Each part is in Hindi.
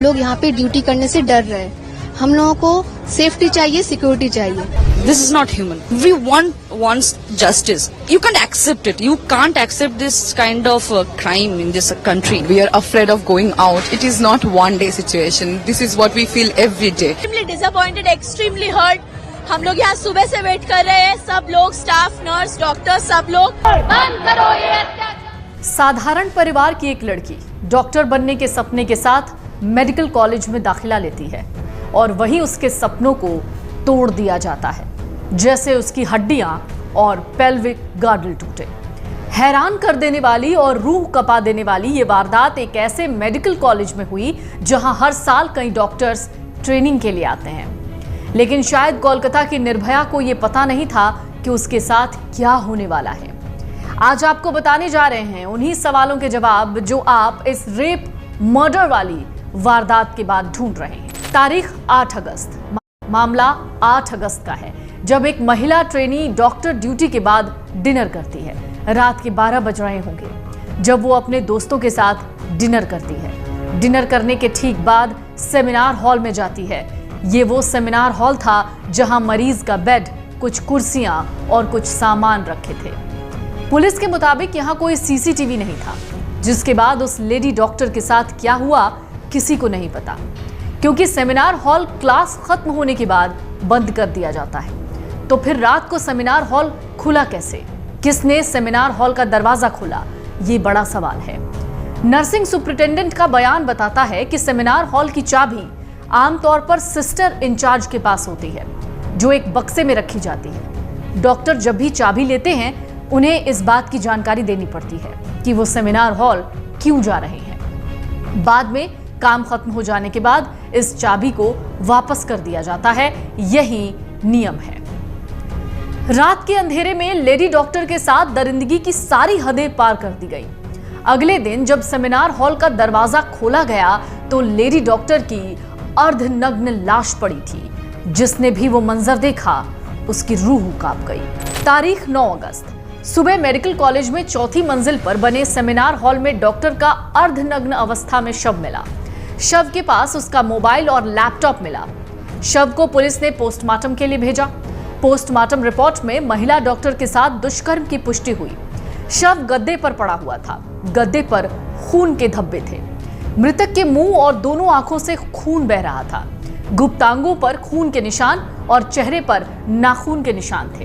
लोग यहाँ पे ड्यूटी करने से डर रहे हैं। हम लोगों को सेफ्टी चाहिए, सिक्योरिटी चाहिए। This is not human. Everyone wants justice. You can't accept it. You can't accept this kind of crime in this country. We are afraid of going out. It is not one day situation. This is what we feel every day. Extremely disappointed, extremely hurt. हम लोग यहाँ सुबह से वेट कर रहे हैं, सब लोग, स्टाफ, नर्स, डॉक्टर, सब लोग। बंद करो ये अत्याचार। साधारण परिवार की एक लड़की डॉक्टर बनने के सपने के साथ मेडिकल कॉलेज में दाखिला लेती है और वहीं उसके सपनों को तोड़ दिया जाता है, जैसे उसकी हड्डियां और पेल्विक गार्डल टूटे। हैरान कर देने वाली और रूह कपा देने वाली ये वारदात एक ऐसे मेडिकल कॉलेज में हुई जहां हर साल कई डॉक्टर्स ट्रेनिंग के लिए आते हैं। लेकिन शायद कोलकाता की निर्भया को यह पता नहीं था कि उसके साथ क्या होने वाला है। आज आपको बताने जा रहे हैं उन्हीं सवालों के जवाब जो आप इस रेप मर्डर वाली वारदात के बाद ढूंढ रहे हैं। तारीख 8 अगस्त, मामला 8 अगस्त का है, जब एक महिला ट्रेनी डॉक्टर ड्यूटी के बाद डिनर करती है। रात के 12 बज रहे होंगे जब वो अपने दोस्तों के साथ डिनर करती है। डिनर करने के ठीक बाद सेमिनार हॉल में जाती है। ये वो सेमिनार हॉल था जहां मरीज का बेड, कुछ कुर्सियां और कुछ सामान रखे थे। पुलिस के मुताबिक यहां कोई सीसीटीवी नहीं था, जिसके बाद उस लेडी डॉक्टर के साथ क्या हुआ किसी को नहीं पता, क्योंकि सेमिनार हॉल क्लास खत्म होने के बाद बंद कर दिया जाता है। तो फिर रात को सेमिनार हॉल खुला कैसे? किसने सेमिनार हॉल का दरवाजा खोला? ये बड़ा सवाल है। नर्सिंग सुपरिटेंडेंट का बयान बताता है कि सेमिनार हॉल की चाबी आमतौर पर सिस्टर इंचार्ज के पास होती है, जो एक बक्से में रखी जाती है। डॉक्टर जब भी चाबी लेते हैं, उन्हें इस बात की जानकारी देनी पड़ती है कि वो सेमिनार हॉल क्यों जा रहे हैं। बाद में काम खत्म हो जाने के बाद इस चाबी को वापस कर दिया जाता है। यही नियम है। रात के अंधेरे में लेडी डॉक्टर के साथ दरिंदगी की सारी हदें पार कर दी गई। अगले दिन जब सेमिनार हॉल का दरवाजा खोला गया तो लेडी डॉक्टर की अर्धनग्न लाश पड़ी थी। जिसने भी वो मंजर देखा उसकी रूह कांप गई। तारीख 9 अगस्त, सुबह मेडिकल कॉलेज में चौथी मंजिल पर बने सेमिनार हॉल में डॉक्टर का अर्धनग्न अवस्था में शव मिला। शव के पास उसका मोबाइल और लैपटॉप मिला। शव को पुलिस ने पोस्टमार्टम के लिए भेजा। पोस्टमार्टम रिपोर्ट में महिला डॉक्टर के साथ दुष्कर्म की पुष्टि हुई। शव गद्दे पर पड़ा हुआ था। गद्दे पर खून के धब्बे थे। मृतक के मुंह और दोनों आंखों से खून बह रहा था। गुप्तांगों पर खून के निशान और चेहरे पर नाखून के निशान थे।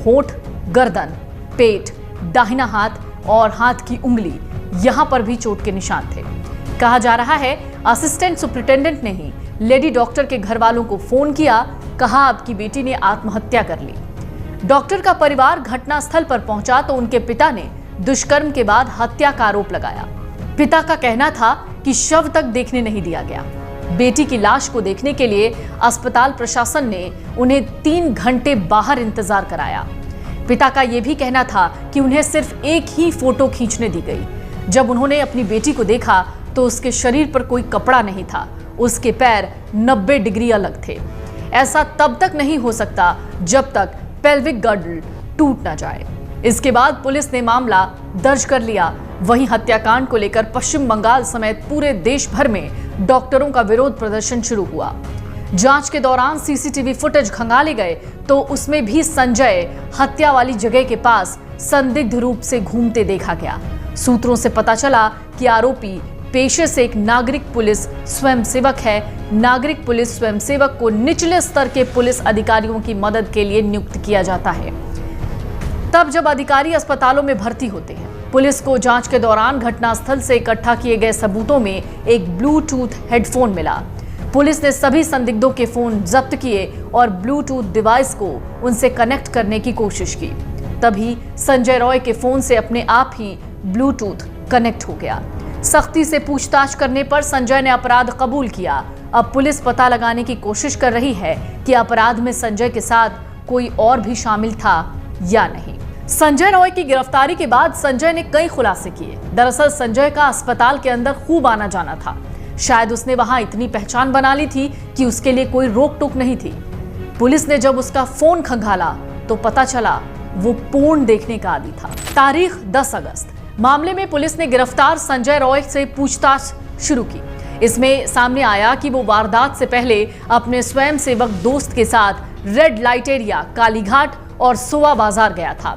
होंठ, गर्दन, पेट, दाहिना हाथ और हाथ की उंगली, यहां पर भी चोट के निशान थे। कहा जा रहा है असिस्टेंट सुपरिटेंडेंट ने ही लेडी डॉक्टर के घर वालों को फोन किया, कहा आपकी बेटी ने आत्महत्या कर ली। डॉक्टर का परिवार घटनास्थल पर पहुंचा तो उनके पिता ने दुष्कर्म के बाद हत्या का आरोप लगाया। पिता का कहना था कि शव तक देखने नहीं दिया गया। बेटी की लाश को देखने के लिए अस्पताल प्रशासन ने उन्हें 3 घंटे बाहर इंतजार कराया। पिता का यह भी कहना था कि उन्हें सिर्फ एक ही फोटो खींचने दी गई। जब उन्होंने अपनी बेटी को देखा तो उसके शरीर पर कोई कपड़ा नहीं था। उसके पैर 90 डिग्री अलग थे। ऐसा तब तक नहीं हो सकता जब तक पेल्विक गर्डल टूट न जाए। इसके बाद पुलिस ने मामला दर्ज कर लिया। वहीं हत्याकांड को लेकर पश्चिम बंगाल समेत पूरे देश भर में डॉक्टरों का विरोध प्रदर्शन शुरू हुआ। जांच के दौरान सीसीटीवी फुटेज खंगाले गए तो उसमें भी संजय हत्या वाली जगह के पास संदिग्ध रूप से घूमते देखा गया। सूत्रों से पता चला कि आरोपी पेशे से एक नागरिक पुलिस स्वयंसेवक है। नागरिक पुलिस स्वयंसेवक को निचले स्तर के पुलिस अधिकारियों की मदद के लिए नियुक्त किया जाता है। तब जब अधिकारी अस्पतालों में भर्ती होते हैं, पुलिस को जांच के दौरान घटनास्थल से इकट्ठा किए गए सबूतों में एक ब्लूटूथ हेडफोन मिला। पुलिस ने सभी संदिग्धों के फोन जब्त किए और ब्लूटूथ डिवाइस को उनसे कनेक्ट करने की कोशिश की। तभी संजय रॉय के फोन से अपने आप ही ब्लूटूथ कनेक्ट हो गया। सख्ती से पूछताछ करने पर संजय ने अपराध कबूल किया। अब पुलिस पता लगाने की कोशिश कर रही है कि अपराध में संजय के साथ कोई और भी शामिल था या नहीं। संजय रॉय की गिरफ्तारी के बाद संजय ने कई खुलासे किए। दरअसल संजय का अस्पताल के अंदर खूब आना जाना था। शायद उसने वहां इतनी पहचान बना ली थी कि उसके लिए कोई रोक टोक नहीं थी। पुलिस ने जब उसका फोन खंगाला तो पता चला वो पोर्न देखने का आदी था। तारीख 10 अगस्त, मामले में पुलिस ने गिरफ्तार संजय रॉय से पूछताछ शुरू की। इसमें सामने आया कि वो वारदात से पहले अपने स्वयंसेवक दोस्त के साथ रेड लाइट एरिया, कालीघाट और सोवा बाजार गया था।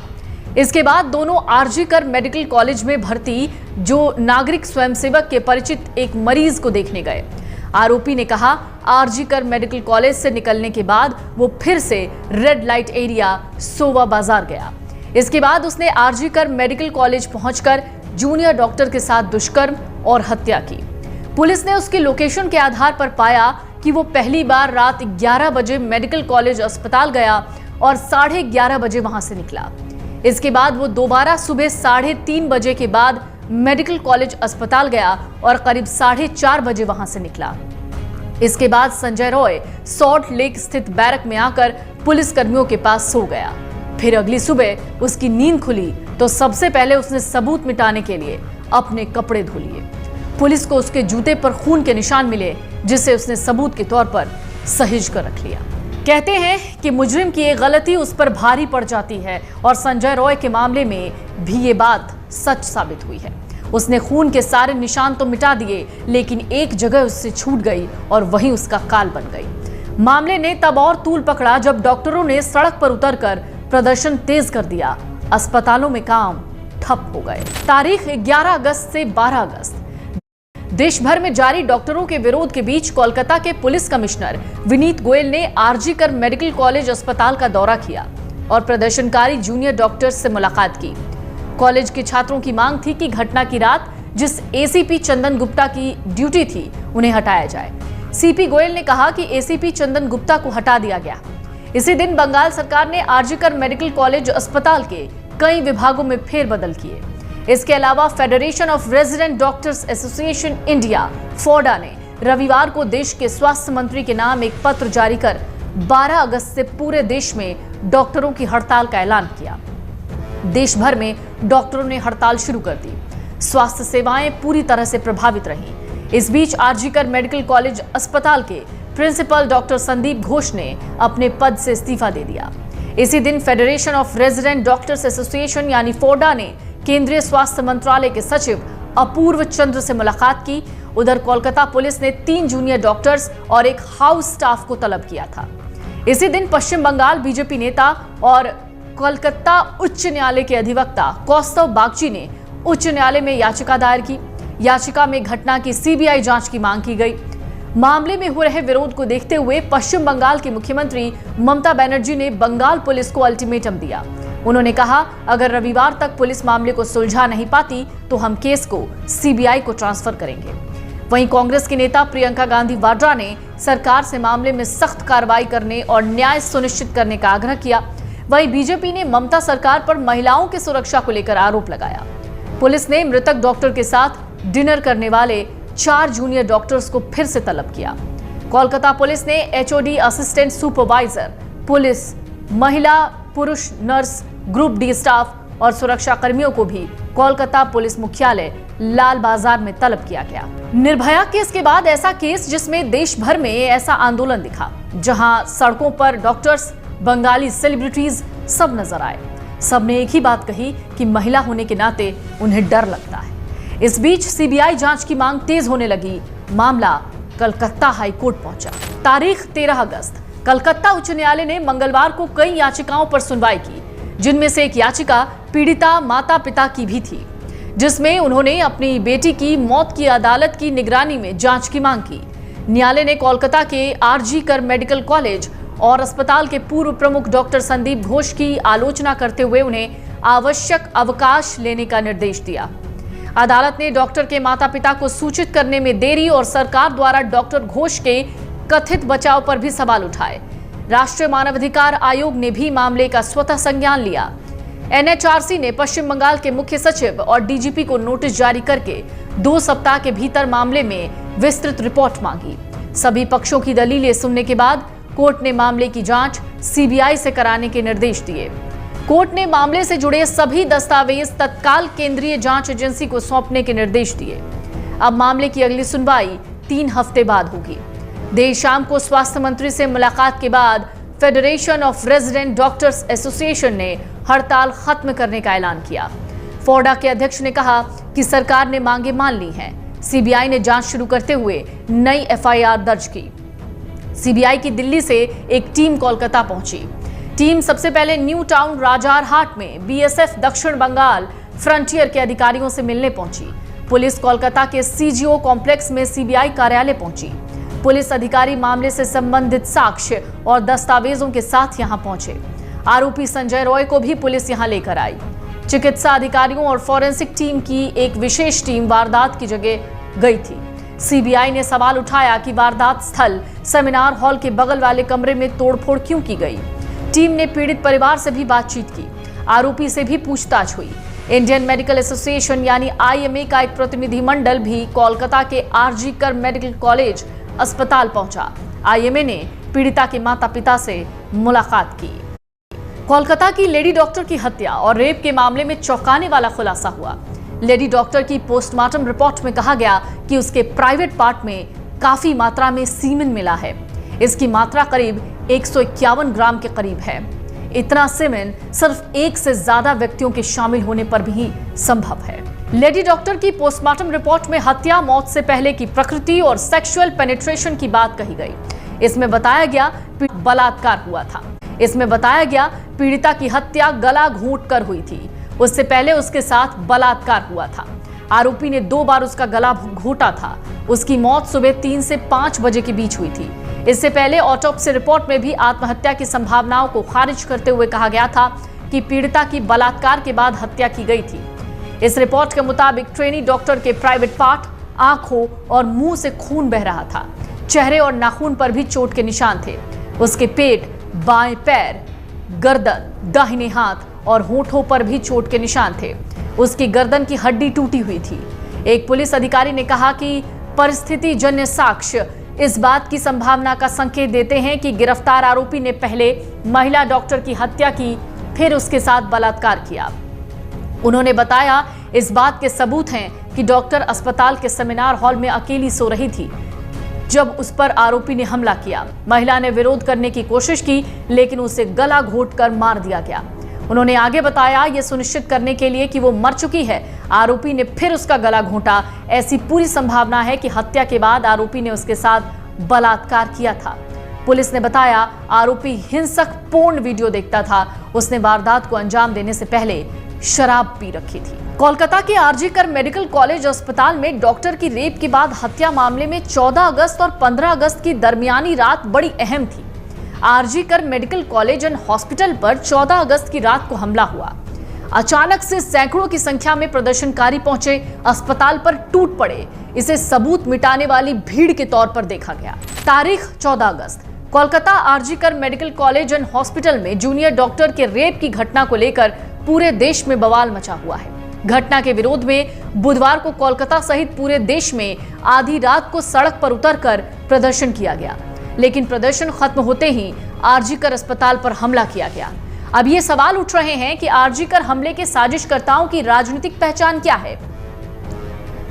इसके बाद दोनों आरजी कर मेडिकल कॉलेज में भर्ती जो नागरिक स्वयंसेवक के परिचित एक मरीज को देखने गए। आरोपी ने कहा, आरजी कर मेडिकल कॉलेज से निकलने के बाद वो फिर से रेड लाइट एरिया सोवा बाजार गया। इसके बाद उसने आरजी कर मेडिकल कॉलेज पहुंचकर जूनियर डॉक्टर के साथ दुष्कर्म और हत्या की। पुलिस ने उसकी लोकेशन के आधार पर पाया कि वो पहली बार रात 11 बजे मेडिकल कॉलेज अस्पताल गया और 11:30 बजे वहां से निकला। इसके बाद वो दोबारा सुबह 3:30 बजे के बाद मेडिकल कॉलेज अस्पताल गया और करीब 4:30 बजे वहां से निकला। इसके बाद संजय रॉय सॉल्ट लेक स्थित बैरक में आकर पुलिस कर्मियों के पास सो गया। फिर अगली सुबह उसकी नींद खुली तो सबसे पहले उसने सबूत मिटाने के लिए अपने कपड़े धो लिए। पुलिस को उसके जूते पर खून के निशान मिले, जिसे उसने सबूत के तौर पर सहेज कर रख लिया। कहते हैं कि मुजरिम की एक गलती उस पर भारी पड़ जाती है और संजय रॉय के मामले में भी ये बात सच साबित हुई है। उसने खून के सारे निशान तो मिटा दिए, लेकिन एक जगह उससे छूट गई और वहीं उसका काल बन गई। मामले ने तब और तूल पकड़ा जब डॉक्टरों ने सड़क पर उतरकर प्रदर्शन तेज कर दिया। अस्पतालों में काम ठप हो गए। तारीख 11 अगस्त से 12 अगस्त देश भर में जारी डॉक्टरों के विरोध के बीच कोलकाता के पुलिस कमिश्नर विनीत गोयल ने आरजी कर मेडिकल कॉलेज अस्पताल का दौरा किया और प्रदर्शनकारी जूनियर डॉक्टर्स से मुलाकात की। कॉलेज के छात्रों की मांग थी कि घटना की रात जिस एसीपी चंदन गुप्ता की ड्यूटी थी उन्हें हटाया जाए। सीपी गोयल ने कहा कि एसीपी चंदन गुप्ता को हटा दिया गया। इसी दिन बंगाल सरकार ने आरजी कर मेडिकल कॉलेज अस्पताल के कई विभागों में फेरबदल किए। इसके अलावा federation of resident doctors association India फोडा ने रविवार को देश के स्वास्थ्य मंत्री के नाम एक पत्र जारी कर 12 अगस्त से पूरे देश में डॉक्टरों की हड़ताल का ऐलान किया। देश भर में डॉक्टरों ने हड़ताल शुरू कर दी। स्वास्थ्य सेवाएं पूरी तरह से प्रभावित रहीं। इस बीच आरजी कर मेडिकल कॉलेज अस्पताल के प्रिंसिपल डॉक्टर संदीप घोष ने अपने पद से इस्तीफा दे दिया। इसी दिन federation of resident doctors association यानी फोडा ने केंद्रीय स्वास्थ्य मंत्रालय के सचिव अपूर्व चंद्र से मुलाकात की। उधर कोलकाता पुलिस ने 3 जूनियर डॉक्टर्स और एक हाउस स्टाफ को तलब किया था। इसी दिन पश्चिम बंगाल बीजेपी नेता और कोलकाता उच्च न्यायालय के अधिवक्ता कौस्तव बागची ने उच्च न्यायालय में याचिका दायर की। याचिका में घटना की सीबीआई जांच की मांग की गई। मामले में हो रहे विरोध को देखते हुए पश्चिम बंगाल की मुख्यमंत्री ममता बनर्जी ने बंगाल पुलिस को अल्टीमेटम दिया। उन्होंने कहा, अगर रविवार तक पुलिस मामले को सुलझा नहीं पाती तो हम केस को सीबीआई को ट्रांसफर करेंगे। वहीं कांग्रेस की नेता प्रियंका गांधी वाड्रा ने सरकार से मामले में सख्त कार्रवाई करने और न्याय सुनिश्चित करने का आग्रह किया। वहीं बीजेपी ने ममता सरकार पर महिलाओं की सुरक्षा को लेकर आरोप लगाया। पुलिस ने मृतक डॉक्टर के साथ डिनर करने वाले 4 जूनियर डॉक्टर्स को फिर से तलब किया। कोलकाता पुलिस ने एचओडी असिस्टेंट सुपरवाइजर, पुलिस, महिला पुरुष नर्स, ग्रुप डी स्टाफ और सुरक्षा कर्मियों को भी कोलकाता पुलिस मुख्यालय लाल बाजार में तलब किया गया। निर्भया केस के बाद ऐसा केस जिसमें देश भर में ऐसा आंदोलन दिखा, जहां सड़कों पर डॉक्टर्स, बंगाली सेलिब्रिटीज सब नजर आए। सबने एक ही बात कही कि महिला होने के नाते उन्हें डर लगता है। इस बीच सीबीआई जांच की मांग तेज होने लगी। मामला कलकत्ता हाईकोर्ट पहुंचा। तारीख 13 अगस्त कलकत्ता उच्च न्यायालय ने मंगलवार को कई याचिकाओं पर सुनवाई की, जिनमें से एक याचिका पीड़िता माता पिता की भी थी, जिसमें उन्होंने अपनी बेटी की मौत की अदालत की निगरानी में जांच की मांग की। न्यायालय ने कोलकाता के आरजी कर मेडिकल कॉलेज और अस्पताल के पूर्व प्रमुख डॉक्टर संदीप घोष की आलोचना करते हुए उन्हें आवश्यक अवकाश लेने का निर्देश दिया। अदालत ने डॉक्टर के माता पिता को सूचित करने में देरी और सरकार द्वारा डॉक्टर घोष के कथित बचाव पर भी सवाल उठाए। राष्ट्रीय मानवाधिकार आयोग ने भी मामले का स्वतः संज्ञान लिया। एनएचआरसी ने पश्चिम बंगाल के मुख्य सचिव और डीजीपी को नोटिस जारी करके 2 सप्ताह के भीतर मामले में विस्तृत रिपोर्ट मांगी। सभी पक्षों की दलीलें सुनने के बाद कोर्ट ने मामले की जांच सीबीआई से कराने के निर्देश दिए। कोर्ट ने मामले से जुड़े सभी दस्तावेज तत्काल केंद्रीय जांच एजेंसी को सौंपने के निर्देश दिए। अब मामले की अगली सुनवाई 3 हफ्ते बाद होगी। देर शाम को स्वास्थ्य मंत्री से मुलाकात के बाद federation of resident doctors association ने हड़ताल खत्म करने का ऐलान किया। फोडा के अध्यक्ष ने कहा कि सरकार ने मांगे मान ली हैं। सीबीआई ने जांच शुरू करते हुए नई एफआईआर दर्ज की। सीबीआई की दिल्ली से एक टीम कोलकाता पहुंची। टीम सबसे पहले न्यू टाउन राजारहाट में बीएसएफ दक्षिण बंगाल फ्रंटियर के अधिकारियों से मिलने पहुंची। पुलिस कोलकाता के सीजीओ कॉम्प्लेक्स में सीबीआई कार्यालय पहुंची। पुलिस अधिकारी मामले से संबंधित साक्ष्य और दस्तावेजों के साथ यहां पहुंचे। आरोपी संजय रॉय को भी पुलिस यहां लेकर आई। चिकित्सा अधिकारियों और फॉरेंसिक टीम की एक विशेष टीम वारदात की जगह गई थी। सीबीआई ने सवाल उठाया कि वारदात स्थल सेमिनार हॉल के बगल वाले कमरे में तोड़फोड़ क्यों की गई। टीम ने पीड़ित परिवार से भी बातचीत की। आरोपी से भी पूछताछ हुई। इंडियन मेडिकल एसोसिएशन यानी आईएमए का एक प्रतिनिधिमंडल भी कोलकाता के आरजी कर मेडिकल कॉलेज अस्पताल पहुंचा। आईएमए ने पीड़िता के माता पिता से मुलाकात की। कोलकाता की लेडी डॉक्टर की हत्या और रेप के मामले में चौंकाने वाला खुलासा हुआ। लेडी डॉक्टर की पोस्टमार्टम रिपोर्ट में कहा गया कि उसके प्राइवेट पार्ट में काफी मात्रा में सीमेन मिला है। इसकी मात्रा करीब 151 ग्राम के करीब है। इतना सीमेन सिर्फ एक से ज्यादा व्यक्तियों के शामिल होने पर भी संभव है। लेडी डॉक्टर की पोस्टमार्टम रिपोर्ट में हत्या, मौत से पहले की प्रकृति और सेक्सुअल पेनिट्रेशन की बात कही गई। इसमें बताया गया बलात्कार हुआ था। इसमें बताया गया पीड़िता की हत्या गला घोंटकर हुई थी। उससे पहले उसके साथ बलात्कार हुआ था। आरोपी ने 2 बार उसका गला घोंटा था। उसकी मौत सुबह 3 से 5 बजे के बीच हुई थी। इससे पहले ऑटोप्सी रिपोर्ट में भी आत्महत्या की संभावनाओं को खारिज करते हुए कहा गया था कि पीड़िता की बलात्कार के बाद हत्या की गई थी। इस रिपोर्ट के मुताबिक ट्रेनी डॉक्टर के प्राइवेट पार्ट, आंखों और मुंह से खून बह रहा था। चेहरे और नाखून पर भी चोट के निशान थे। उसके पेट, बाएं पैर, गर्दन, दाहिने हाथ और होठों पर भी चोट के निशान थे। उसकी गर्दन की हड्डी टूटी हुई थी। एक पुलिस अधिकारी ने कहा कि परिस्थिति जन्य साक्ष्य इस बात की संभावना का संकेत देते हैं कि गिरफ्तार आरोपी ने पहले महिला डॉक्टर की हत्या की, फिर उसके साथ बलात्कार किया। उन्होंने बताया इस बात के सबूत हैं कि डॉक्टर अस्पताल के सेमिनार हॉल में अकेली सो रही थी जब उस पर आरोपी ने हमला किया। महिला ने विरोध करने की कोशिश की, लेकिन उसे गला घोंटकर मार दिया गया। उन्होंने आगे बताया यह सुनिश्चित करने के लिए कि वो मर चुकी है, आरोपी ने फिर उसका गला घोंटा। ऐसी पूरी संभावना है कि हत्या के बाद आरोपी ने उसके साथ बलात्कार किया था। पुलिस ने बताया आरोपी हिंसक पूर्ण वीडियो देखता था। उसने वारदात को अंजाम देने से पहले शराब पी रखी थी। कोलकाता के आरजी कर मेडिकल कॉलेज अस्पताल में डॉक्टर की रेप के बाद हत्या मामले में 14 अगस्त और 15 अगस्त की दरमियानी रात बड़ी अहम थी। आरजी कर मेडिकल कॉलेज एंड हॉस्पिटल पर 14 अगस्त की रात को हमला हुआ। अचानक से सैकड़ों की संख्या में प्रदर्शनकारी पहुंचे, अस्पताल पर टूट पड़े। इसे सबूत मिटाने वाली भीड़ के तौर पर देखा गया। तारीख 14 अगस्त, कोलकाता आरजी कर मेडिकल कॉलेज एंड हॉस्पिटल में जूनियर डॉक्टर के रेप की घटना को लेकर पूरे देश में बवाल मचा हुआ है। घटना के विरोध में बुधवार को कोलकाता सहित पूरे देश में आधी रात को सड़क पर उतरकर प्रदर्शन किया गया, लेकिन प्रदर्शन खत्म होते ही आरजी कर अस्पताल पर हमला किया गया। अब ये सवाल उठ रहे हैं कि आरजी कर हमले के साजिशकर्ताओं की राजनीतिक पहचान क्या है।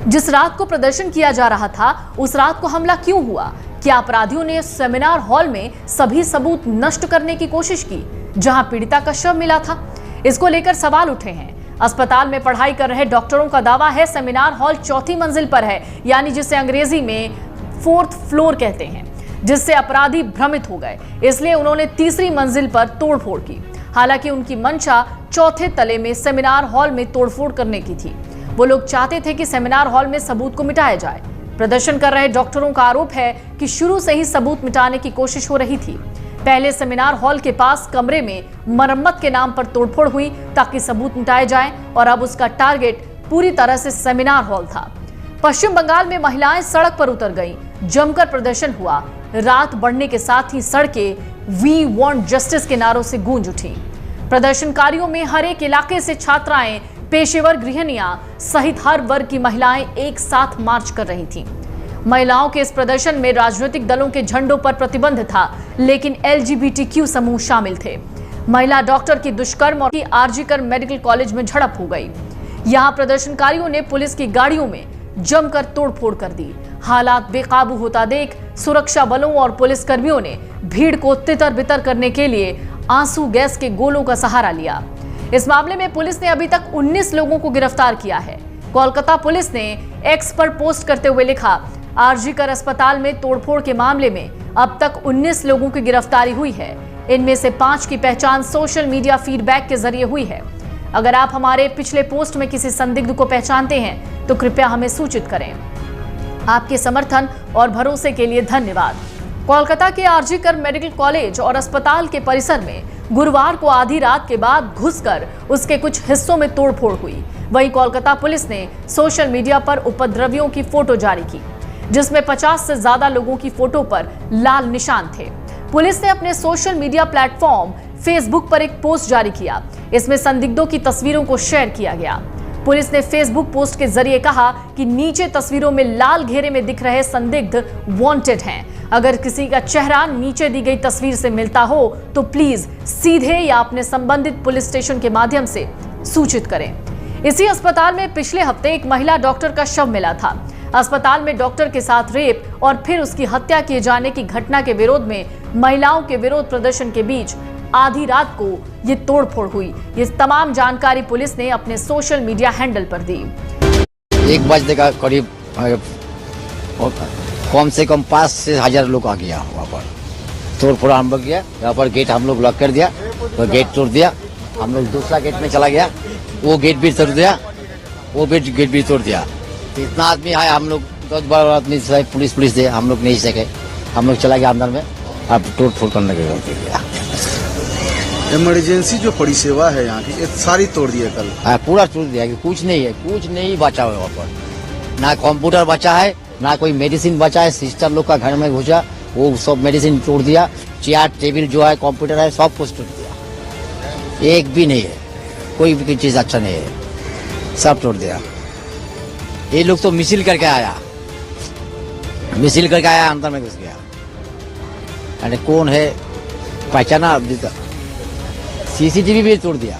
जिस रात को प्रदर्शन किया जा रहा था उस रात को हमला क्यों हुआ? क्या अपराधियों ने सेमिनार हॉल में सभी सबूत नष्ट करने की कोशिश की जहां पीड़िता का शव मिला था? इसको लेकर सवाल उठे हैं। अस्पताल में पढ़ाई कर रहे डॉक्टरों का दावा है सेमिनार हॉल 4थी मंजिल पर है, यानी जिसे अंग्रेजी में 4th फ्लोर कहते हैं, जिससे अपराधी भ्रमित हो गए, इसलिए उन्होंने 3री मंजिल पर तोड़फोड़ की। हालांकि उनकी मंशा 4थे तले में सेमिनार हॉल में तोड़फोड़ करने की थी। वो लोग चाहते थे कि सेमिनार हॉल में सबूत को मिटाया जाए। प्रदर्शन कर रहे डॉक्टरों का आरोप है कि शुरू से ही सबूत मिटाने की कोशिश हो रही थी। पहले सेमिनार हॉल के पास कमरे में मरम्मत के नाम पर तोड़फोड़ हुई ताकि सबूत मिटाए जाएं, और अब उसका टारगेट पूरी तरह से सेमिनार हॉल था। पश्चिम बंगाल में महिलाएं सड़क पर उतर गईं, जमकर प्रदर्शन हुआ। रात बढ़ने के साथ ही सड़कें वी वांट जस्टिस के नारों से गूंज उठी। प्रदर्शनकारियों में हर एक इलाके से छात्राएं, पेशेवर गृहिणियां सहित हर वर्ग की महिलाएं एक साथ मार्च कर रही थीं। महिलाओं के इस प्रदर्शन में राजनीतिक दलों के झंडों पर प्रतिबंध था, लेकिन LGBTQ समूह शामिल थे। महिला डॉक्टर की दुष्कर्म और आरजी कर मेडिकल कॉलेज में झड़प हो गई। यहां प्रदर्शनकारियों ने पुलिस की गाड़ियों में जमकर तोड़फोड़ कर दी। हालात बेकाबू होता देख सुरक्षा बलों और पुलिसकर्मियों ने भीड़ को तितर-बितर करने के लिए आंसू गैस के गोलों का सहारा लिया। इस मामले में पुलिस ने अभी तक 19 लोगों को गिरफ्तार किया है। कोलकाता पुलिस ने एक्स पर पोस्ट करते हुए लिखा, आरजीकर अस्पताल में तोड़फोड़ के मामले में अब तक 19 लोगों की गिरफ्तारी हुई है। इनमें से 5 की पहचान सोशल मीडिया फीडबैक के जरिए हुई है। अगर आप हमारे पिछले पोस्ट में किसी संदिग्ध को पहचानते हैं तो कृपया हमें सूचित करें। आपके समर्थन और भरोसे के लिए धन्यवाद। कोलकाता के आरजीकर मेडिकल कॉलेज और अस्पताल के परिसर में गुरुवार को आधी रात के बाद घुसकर उसके कुछ हिस्सों में तोड़फोड़ हुई। वहीं कोलकाता पुलिस ने सोशल मीडिया पर उपद्रवियों की फोटो जारी की, जिसमें 50 से ज्यादा लोगों की फोटो पर लाल निशान थे। पुलिस ने अपने सोशल मीडिया प्लेटफॉर्म फेसबुक पर एक पोस्ट जारी किया। इसमें संदिग्धों की तस्वीरों को शेयर किया गया। पुलिस ने फेसबुक पोस्ट के जरिए कहा कि नीचे तस्वीरों में लाल घेरे में दिख रहे संदिग्ध वांटेड हैं। अगर किसी का चेहरा नीचे दी गई तस्वीर से मिलता हो तो प्लीज सीधे या अपने संबंधित पुलिस स्टेशन के माध्यम से सूचित करें। इसी अस्पताल में पिछले हफ्ते एक महिला डॉक्टर का शव मिला था। अस्पताल में डॉक्टर के साथ रेप और फिर उसकी हत्या किए जाने की घटना के विरोध में महिलाओं के विरोध प्रदर्शन के बीच आधी रात को ये तोड़फोड़ हुई। ये तमाम जानकारी पुलिस ने अपने सोशल मीडिया हैंडल पर दी। 1 बजे का करीब कम से कम 5 से 1000 लोग आ गया वहाँ पर। तोड़फोड़ हम लोग किया, यहाँ पर गेट हम लोग लॉक कर दिया, तो गेट तोड़ दिया। हम लोग दूसरा गेट में चला गया, वो गेट भी तोड़ दिया, वो गेट भी तोड़ दिया। तो इतना आदमी है, हम लोग 10-12 आदमी पुलिस दे, हम लोग नहीं सके। हम लोग चला गया अंदर में, अब तोड़-फोड़ करने लगे। इमरजेंसी जो परिसेवा है यहाँ की, ये सारी तोड़ दिया कल। पूरा तोड़ दिया, कुछ नहीं है, कुछ नहीं बचा हुआ वहाँ पर। ना कंप्यूटर बचा है, ना कोई मेडिसिन बचा है। सिस्टर लोग का घर में घुसा, वो सब मेडिसिन तोड़ दिया। चेयर टेबल जो है, कंप्यूटर है, सब कुछ तोड़ दिया। एक भी नहीं है, कोई भी चीज अच्छा नहीं है, सब तोड़ दिया। ये लोग तो मिसिल करके आया, अंदर में घुस गया। अरे कौन है पहचाना अभी तक। सीसीटीवी भी तोड़ दिया,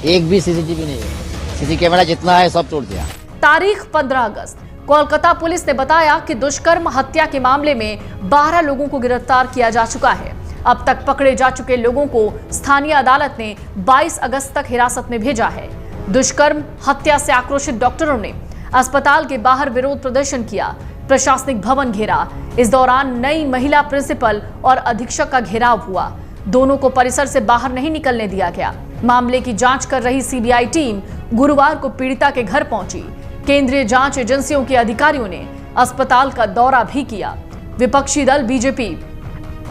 एक भी सीसीटीवी नहीं है। सीसी कैमरा जितना है सब तोड़ दिया। तारीख 15 अगस्त कोलकाता पुलिस ने बताया कि दुष्कर्म हत्या के मामले में 12 लोगों को गिरफ्तार किया जा चुका है। अब तक पकड़े जा चुके लोगों को स्थानीय अदालत ने 22 अगस्त तक हिरासत में भेजा है। दुष्कर्म हत्या से आक्रोशित डॉक्टरों ने अस्पताल के बाहर विरोध प्रदर्शन किया, प्रशासनिक भवन घेरा। इस दौरान नई महिला प्रिंसिपल और अधीक्षक का घेराव हुआ। दोनों को परिसर से बाहर नहीं निकलने दिया गया। मामले की जांच कर रही सीबीआई टीम गुरुवार को पीड़िता के घर पहुंची। केंद्रीय जांच एजेंसियों के अधिकारियों ने अस्पताल का दौरा भी किया। विपक्षी दल बीजेपी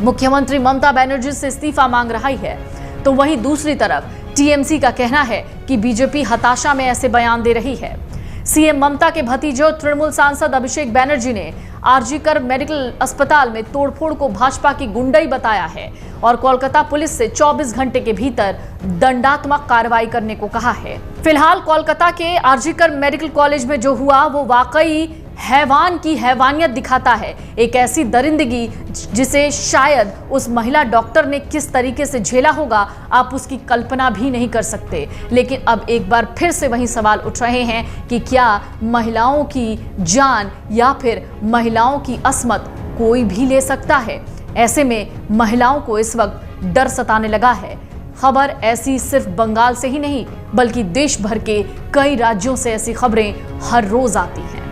मुख्यमंत्री ममता बनर्जी से इस्तीफा मांग रही है, तो वहीं दूसरी तरफ टीएमसी का कहना है कि बीजेपी हताशा में ऐसे बयान दे रही है। सीएम ममता के भतीजे और तृणमूल सांसद अभिषेक बैनर्जी ने आरजीकर मेडिकल अस्पताल में तोड़फोड़ को भाजपा की गुंडाई बताया है और कोलकाता पुलिस से 24 घंटे के भीतर दंडात्मक कार्रवाई करने को कहा है। फिलहाल कोलकाता के आरजीकर मेडिकल कॉलेज में जो हुआ वो वाकई हैवान की हैवानियत दिखाता है। एक ऐसी दरिंदगी जिसे शायद उस महिला डॉक्टर ने किस तरीके से झेला होगा, आप उसकी कल्पना भी नहीं कर सकते। लेकिन अब एक बार फिर से वही सवाल उठ रहे हैं कि क्या महिलाओं की जान या फिर महिलाओं की अस्मत कोई भी ले सकता है? ऐसे में महिलाओं को इस वक्त डर सताने लगा है। खबर ऐसी सिर्फ बंगाल से ही नहीं बल्कि देश भर के कई राज्यों से ऐसी खबरें हर रोज आती हैं।